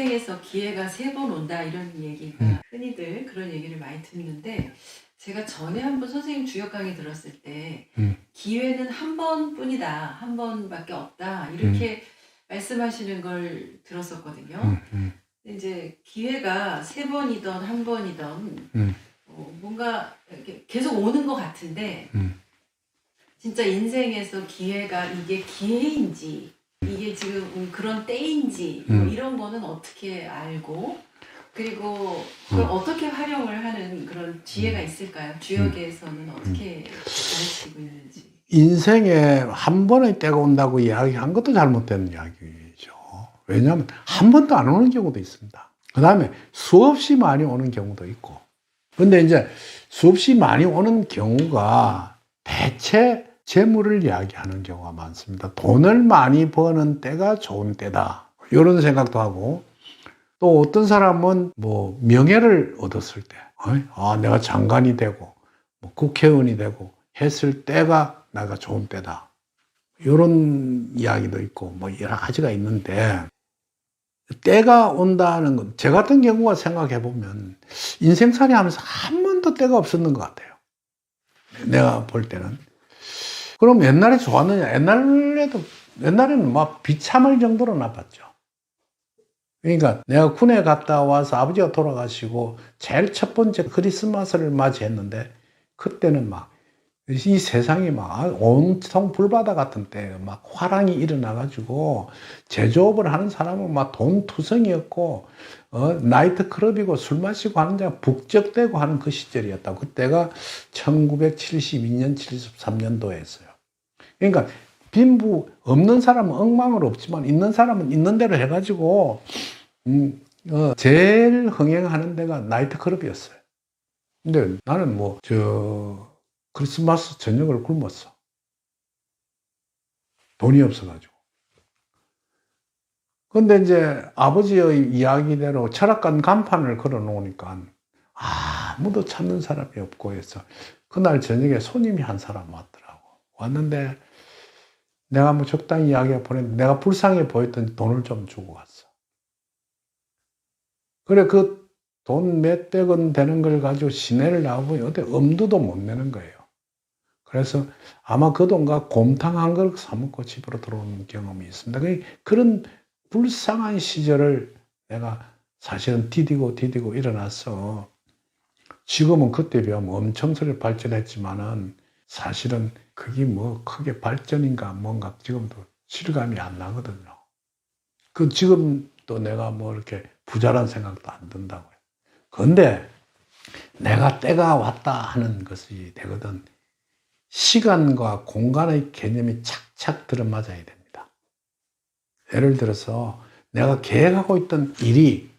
인생에서 기회가 3번 온다 이런 얘기가 흔히들 그런 얘기를 많이 듣는데 제가 전에 한번 선생님 주역 강의 들었을 때 기회는 한 번뿐이다. 한 번밖에 없다. 이렇게 말씀하시는 걸 들었었거든요. 이제 기회가 3번이던 한 번이던 뭔가 이렇게 계속 오는 것 같은데 진짜 인생에서 기회가 이게 기회인지 이게 지금 그런 때인지 뭐 이런 거는 어떻게 알고 그리고 그걸 어떻게 활용을 하는 그런 지혜가 있을까요? 주역에서는 어떻게 가르치고 있는지. 인생에 한 번의 때가 온다고 이야기한 것도 잘못된 이야기죠. 왜냐하면 한 번도 안 오는 경우도 있습니다. 그 다음에 수없이 많이 오는 경우도 있고. 근데 이제 수없이 많이 오는 경우가 대체 재물을 이야기하는 경우가 많습니다. 돈을 많이 버는 때가 좋은 때다. 이런 생각도 하고, 또 어떤 사람은 뭐 명예를 얻었을 때, 내가 장관이 되고, 뭐 국회의원이 되고 했을 때가 내가 좋은 때다. 이런 이야기도 있고, 뭐 여러 가지가 있는데, 때가 온다는 건, 제 같은 경우가 생각해 보면, 인생살이 하면서 한 번도 때가 없었는 것 같아요. 내가 볼 때는. 그럼 옛날에 좋았느냐? 옛날에는 막 비참할 정도로 나빴죠. 그러니까 내가 군에 갔다 와서 아버지가 돌아가시고 제일 첫 번째 크리스마스를 맞이했는데 그때는 막 이 세상이 막 온통 불바다 같은 때 막 화랑이 일어나가지고 제조업을 하는 사람은 막 돈 투성이었고 나이트클럽이고 술 마시고 하는 데 북적대고 하는 그 시절이었다고. 그때가 1972년, 73년도였어요. 그러니까 빈부 없는 사람은 엉망으로 없지만 있는 사람은 있는 대로 해가지고 제일 흥행하는 데가 나이트클럽이었어요. 근데 나는 크리스마스 저녁을 굶었어. 돈이 없어가지고. 근데 이제 아버지의 이야기대로 철학관 간판을 걸어 놓으니까 아무도 찾는 사람이 없고 해서 그날 저녁에 손님이 한 사람 왔더라고. 왔는데 내가 뭐 적당히 이야기해 보냈는데 내가 불쌍해 보였더니 돈을 좀 주고 갔어. 그래, 그 돈 몇백 원 되는 걸 가지고 시내를 나가보니 어때 엄두도 못 내는 거예요. 그래서 아마 그 돈과 곰탕 한 그릇 사먹고 집으로 들어오는 경험이 있습니다. 그런 불쌍한 시절을 내가 사실은 디디고 일어났어. 지금은 그때 비하면 엄청스럽게 발전했지만은 사실은 그게 뭐 크게 발전인가 뭔가 지금도 실감이 안 나거든요. 지금 또 내가 뭐 이렇게 부자란 생각도 안 든다고요. 그런데 내가 때가 왔다 하는 것이 되거든. 시간과 공간의 개념이 착착 들어맞아야 됩니다. 예를 들어서 내가 계획하고 있던 일이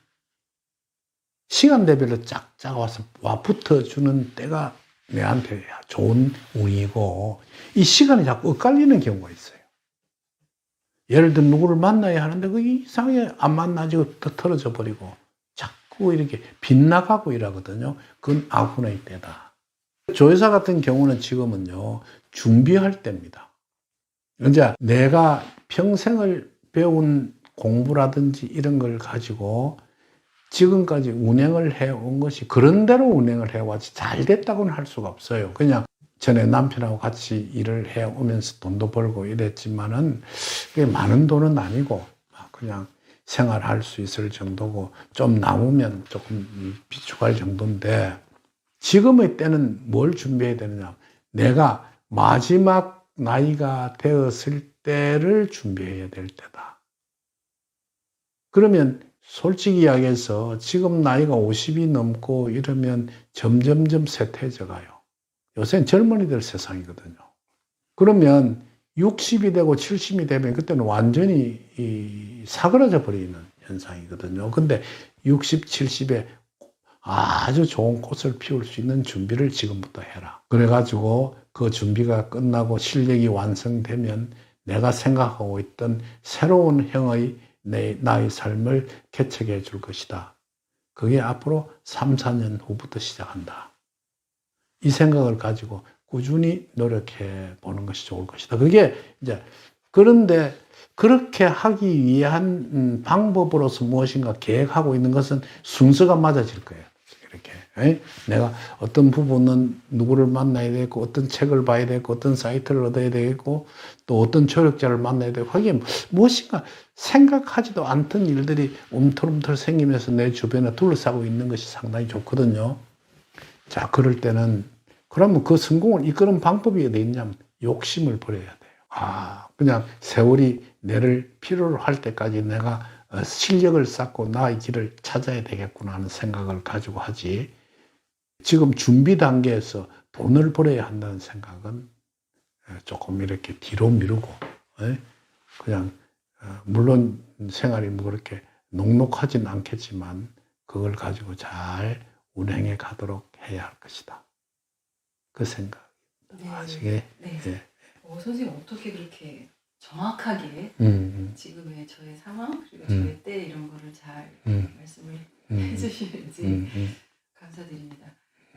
시간 대별로 쫙쫙 와 붙어주는 때가 내한테 좋은 운이고 이 시간이 자꾸 엇갈리는 경우가 있어요. 예를 들어 누구를 만나야 하는데 그 이상하게 안 만나지고 떨어져 버리고 자꾸 이렇게 빗나가고 이러거든요. 그건 아군의 때다. 조회사 같은 경우는 지금은요, 준비할 때입니다. 이제 내가 평생을 배운 공부라든지 이런 걸 가지고 지금까지 운행을 해온 것이 그런 대로 운행을 해왔지 잘 됐다고는 할 수가 없어요. 그냥 전에 남편하고 같이 일을 해오면서 돈도 벌고 이랬지만은 그게 많은 돈은 아니고 그냥 생활할 수 있을 정도고 좀 남으면 조금 비축할 정도인데 지금의 때는 뭘 준비해야 되느냐. 내가 마지막 나이가 되었을 때를 준비해야 될 때다. 그러면 솔직히 이야기해서 지금 나이가 50이 넘고 이러면 점점점 쇠퇴해져 가요. 요새는 젊은이들 세상이거든요. 그러면 60이 되고 70이 되면 그때는 완전히 사그라져 버리는 현상이거든요. 근데 60, 70에 아주 좋은 꽃을 피울 수 있는 준비를 지금부터 해라. 그래가지고 그 준비가 끝나고 실력이 완성되면 내가 생각하고 있던 새로운 형의 나의 삶을 개척해 줄 것이다. 그게 앞으로 3, 4년 후부터 시작한다. 이 생각을 가지고 꾸준히 노력해 보는 것이 좋을 것이다. 그게 이제 그런데 그렇게 하기 위한 방법으로서 무엇인가 계획하고 있는 것은 순서가 맞아질 거예요. 이렇게. 내가 어떤 부분은 누구를 만나야 되고, 어떤 책을 봐야 되고, 어떤 사이트를 얻어야 되고, 또 어떤 조력자를 만나야 되고, 하긴 무엇인가 생각하지도 않던 일들이 움틀움틀 생기면서 내 주변에 둘러싸고 있는 것이 상당히 좋거든요. 자, 그럴 때는, 그러면 그 성공을 이끄는 방법이 어디 있냐면, 욕심을 버려야 돼요. 그냥 세월이 내를 필요로 할 때까지 내가 실력을 쌓고 나의 길을 찾아야 되겠구나 하는 생각을 가지고 하지. 지금 준비 단계에서 돈을 벌어야 한다는 생각은 조금 이렇게 뒤로 미루고, 그냥, 물론 생활이 뭐 그렇게 녹록하진 않겠지만, 그걸 가지고 잘 운행해 가도록 해야 할 것이다. 그 생각. 네. 아시게? 네. 예. 선생님 어떻게 그렇게 정확하게 지금의 저의 상황 그리고 저의 때 이런 거를 잘 말씀을 해주시는지 감사드립니다.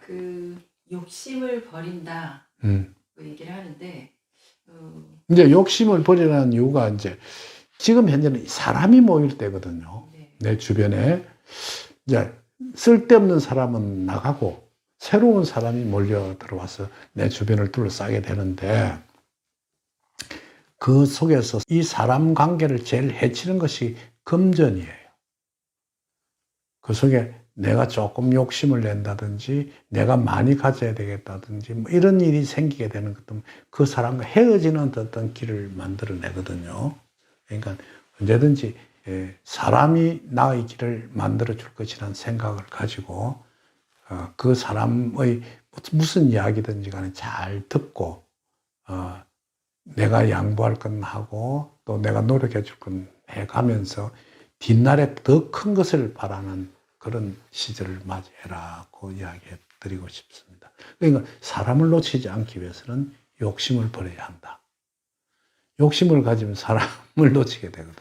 그 욕심을 버린다 그 얘기를 하는데 이제 욕심을 버리라는 이유가 이제 지금 현재는 사람이 모일 때거든요. 네. 내 주변에 이제 쓸데없는 사람은 나가고 새로운 사람이 몰려 들어와서 내 주변을 둘러싸게 되는데 그 속에서 이 사람 관계를 제일 해치는 것이 금전이에요. 그 속에 내가 조금 욕심을 낸다든지 내가 많이 가져야 되겠다든지 뭐 이런 일이 생기게 되는 것도 그 사람과 헤어지는 어떤 길을 만들어내거든요. 그러니까 언제든지 사람이 나의 길을 만들어 줄 것이라는 생각을 가지고 그 사람의 무슨 이야기든지 간에 잘 듣고 내가 양보할 건 하고 또 내가 노력해 줄 건 해가면서 뒷날에 더 큰 것을 바라는 그런 시절을 맞이해라고 이야기해 드리고 싶습니다. 그러니까 사람을 놓치지 않기 위해서는 욕심을 버려야 한다. 욕심을 가지면 사람을 놓치게 되거든요.